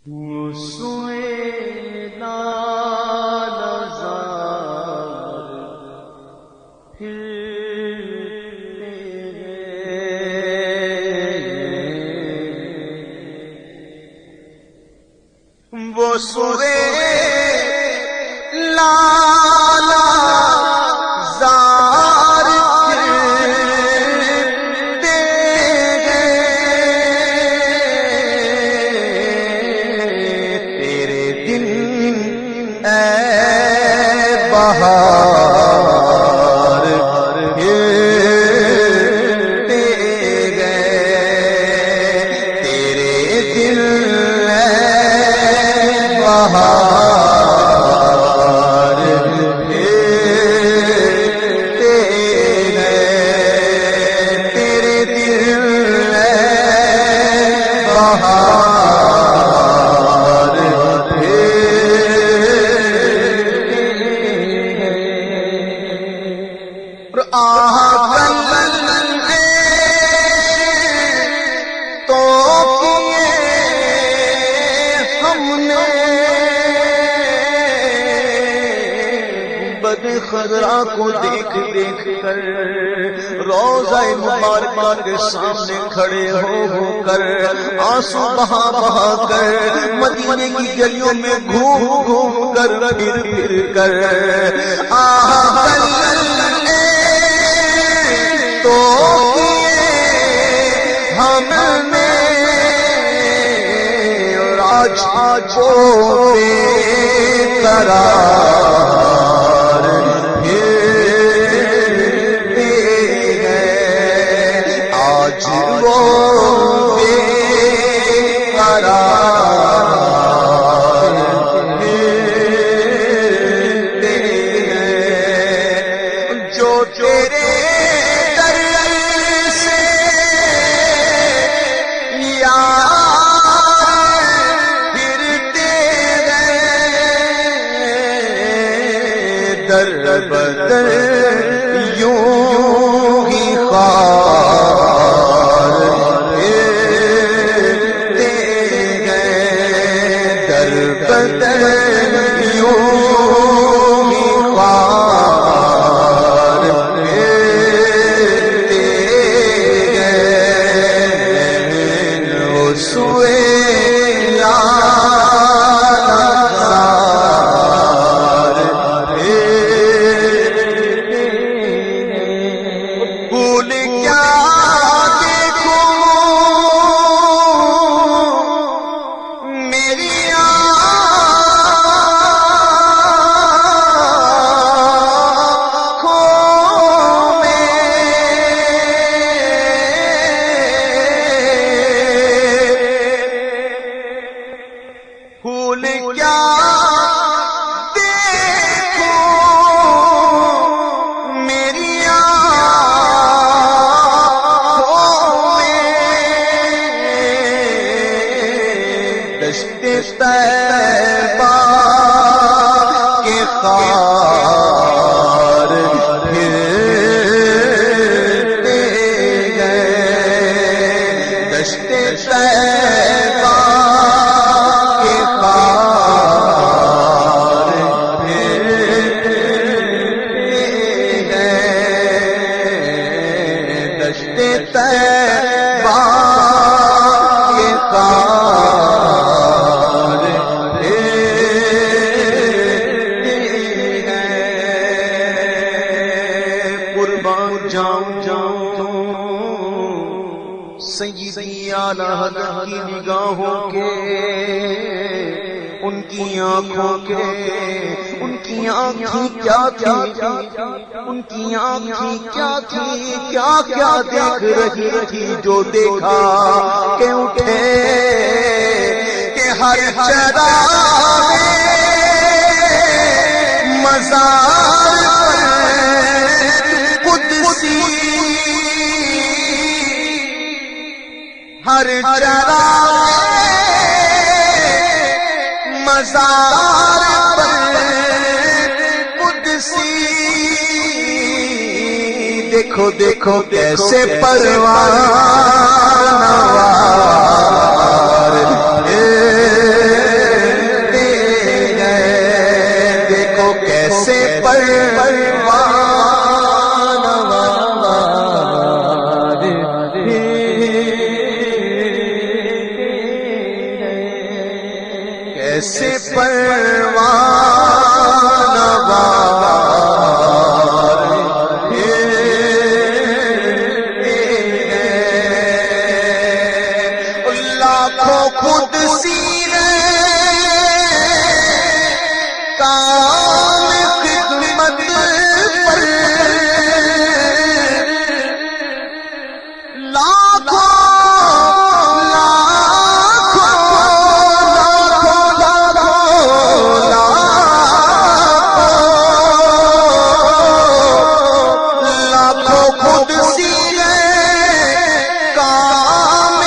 وہ سوئے لالا زار پھرتے گئے تیرے دن اے بہار پھرتے گئے تیرے دل بہار پھرتے گئے تیرے دل بہار پھرتے گئے تو کیے ہم نے خضرا کو دیکھ دیکھ کر روضہ مبارکہ کے سامنے کھڑے ہو کر آنسو بہا بہا کر مدینے کی گلیوں میں گھوم گھوم کر پھر پھر کر تو ہم نے اور آج وہ بے قرار آج وہ بے قرار جو تیرے در سے یار پھرتے گئے در بدر یوں ہی خوار پھرتے گئے در بدر یوں ہی خوار پھرتے گئے وہ سوئے طیبہ کے خار پھرتے گئے دشت طیبہ کے خار پھرتے گئے دشت طیبہ کے خار سیدی اعلی حضرت کی نگاہوں کے ان کی آنکھوں کے ان کی آنکھیں کیا تھی ان کی آنکھیں کیا تھی کیا کیا دیکھ رہی تھی جو دیکھا کہ اٹھے کہ ہر چراغ مزار قدسی ہر چراغ مزار پر قدسی دیکھو دیکھو کیسے پروانہ وار ایسے پروان وار لاکھوں خود سیرے کام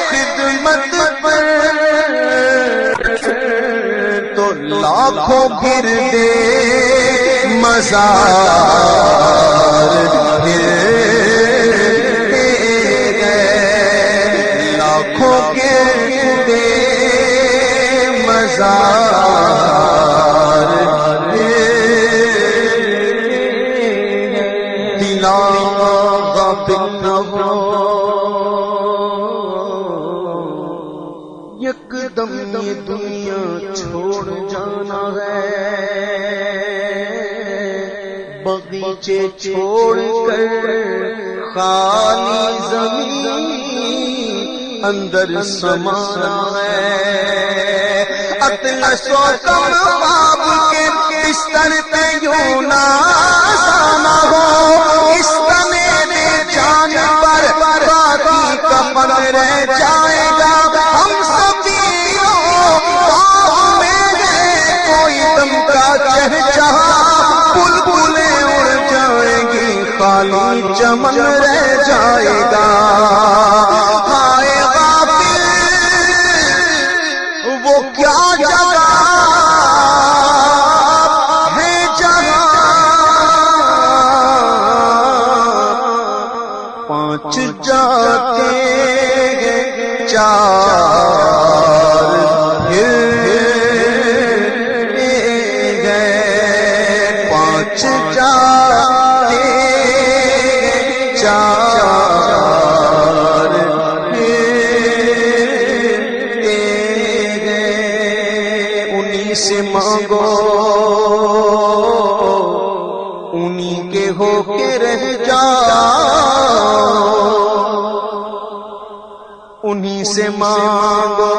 خدمت پر لاکھوں گردے مزار گرتے گئے لاکھوں گردے مزار دلاں غافل نہ ہو یکدم یہ دنیا چھوڑ جانا ہے بغیچے چھوڑ کر خالی زمین اندر سمانا ہے اطلس و کمباب کے بستر پہ یوں نازانا ہو اس کا میرے جان پر باقی کفن رہ جائے گا ہم بلبلیں اڑ جائیں گی خالی چمن رہ جائے گا ہائے غافل وہ کیا جگہ ہے جہاں پانچ جاتے ہیں چار جاتے چار انہی سے مانگو انہی کے ہو کے رہ جاؤ انہی سے مانگو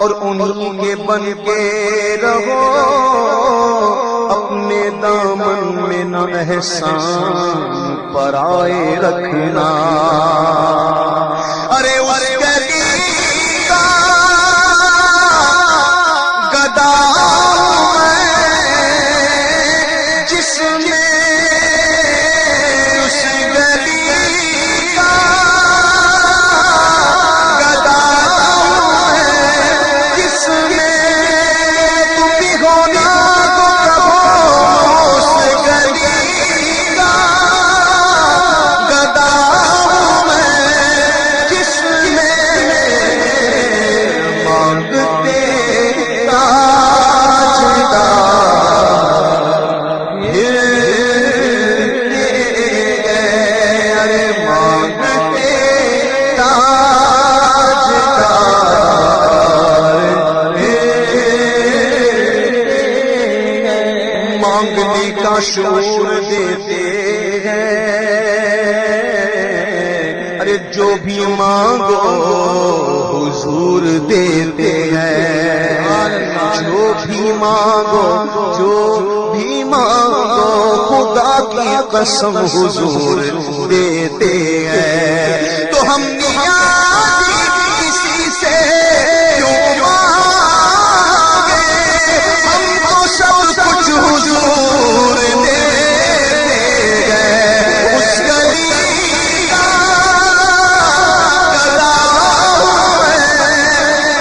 اور انہی کے بن کے رہو اپنے دامن میں نہ احسان پرائے رکھنا ارے اس گلی کا گدا میں جس میں اس گلی کا گدا میں جس میں تم بھی ہونا مانگنے کا شعور دیتے ہیں ارے جو بھی مانگو حضور دیتے ہیں جو بھی مانگو خدا کی قسم حضور دیتے ہیں تو ہم کسی سے حضور دیتے ہیں اس گلی کا گدا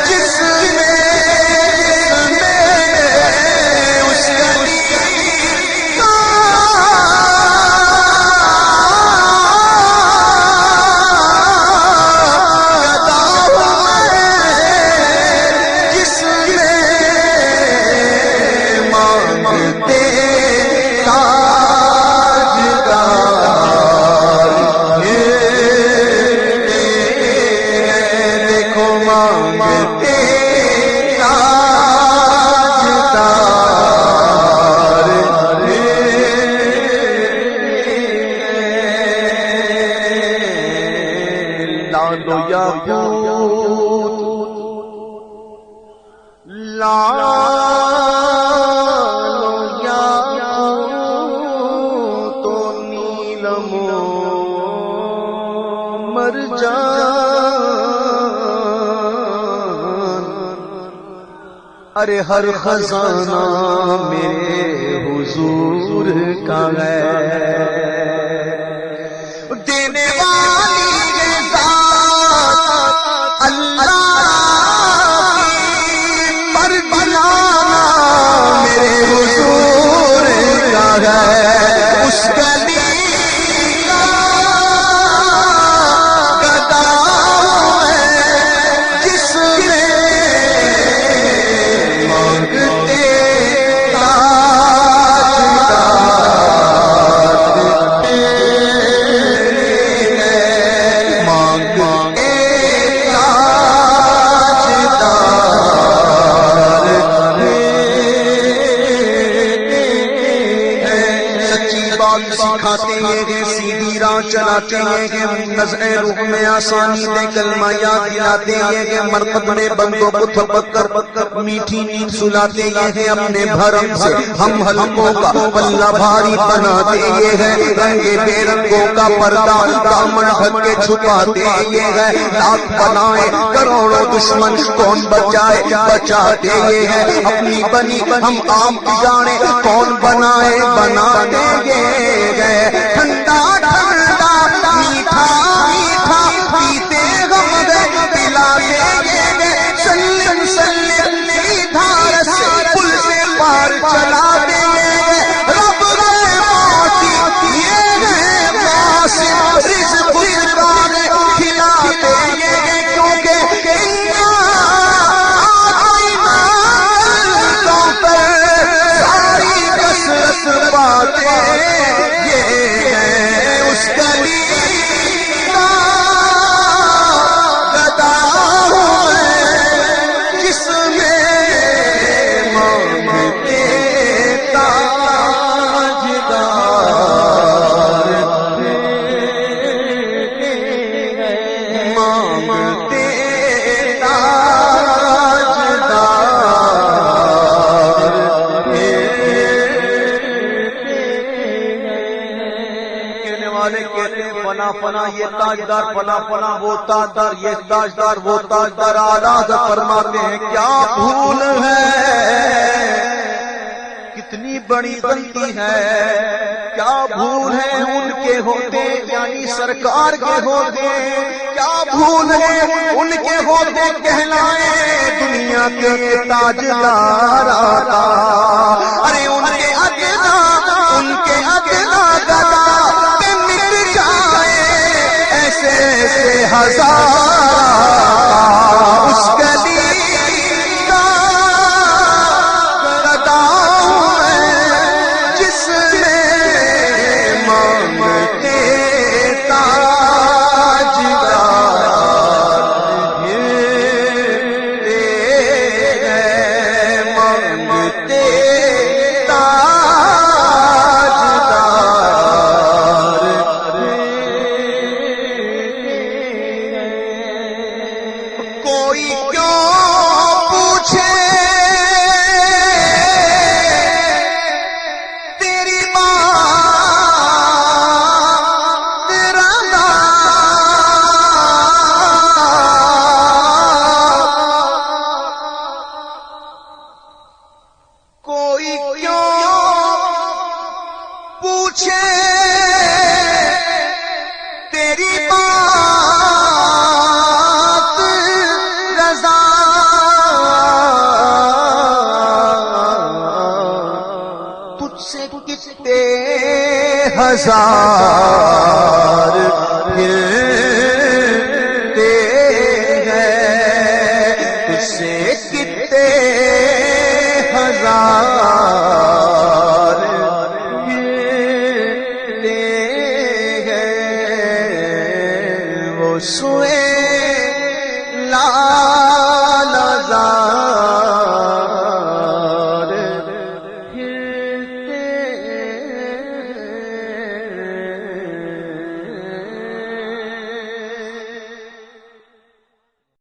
جس میں اس گلی کا لالو یاقوت و نیلم و مرجان، ارے ہر خزانہ میرے حضور کا ہے، دینے والی ہے ذات اللہ کی، پر بلانا میرے حضور کا ہے، اس گلی کا گدا ہے جس میں مانگتے سکھاتے ہیں، سیدھی راہ چلاتے ہیں، نظر روح میں آسانی دے، کلمہ یاد دلاتے ہیں، مرقد میں بندوں کو تھپک کر میٹھی نیند سلاتے ہیں، اپنے بھرم سے ہم حلقوں کا پلہ بھاری بناتے ہیں، رنگے بے رنگوں کا پردہ دامن ڈھک کے چھپاتے ہیں، لاکھ بنائے کروڑوں دشمن کون بچائے بچاتے ہیں، اپنی بنی ہم آم کی جانے کون بنائے بناتے گئے، ٹھنڈا ٹھنڈا میٹھا میٹھا پیتے ہم گئے، پلاتے گئے، سلم سلم کی دھار سے پل سے پار چلاتے گئے، رب گئے موتی یہ گئے قاسم، رزق خدا نے کھلاتے گئے، کیونکہ ساری کثرت باتیں اس گلی کا گدا ہے جس میں مانگتے تاجدار، مانگتے فنا فنا یہ تاجدار، فنا فنا وہ تاجدار، یہ تاجدار وہ تاجدار، آلہ فرماتے ہیں کیا بھول ہے، کتنی بڑی غلطی ہے، کیا بھول ہے ان کے ہوتے یعنی سرکار کے ہوتے، کیا بھول ہے ان کے ہوتے کہلائے دنیا کے تاجدار آقا، ارے ان کے ادنا گدا ایسے ہزار، اس گلی کا گدا ہے جس میں مانگتے تاجدار، مانگتے کوئی کیوں پوچھے تیری بات رضا، کوئی کیوں پوچھے تیری بات رضا، تجھ سے کتنے ہزار پھرتے ہیں، تجھ سے کتنے ہزار پھرتے ہیں، وہ سوئے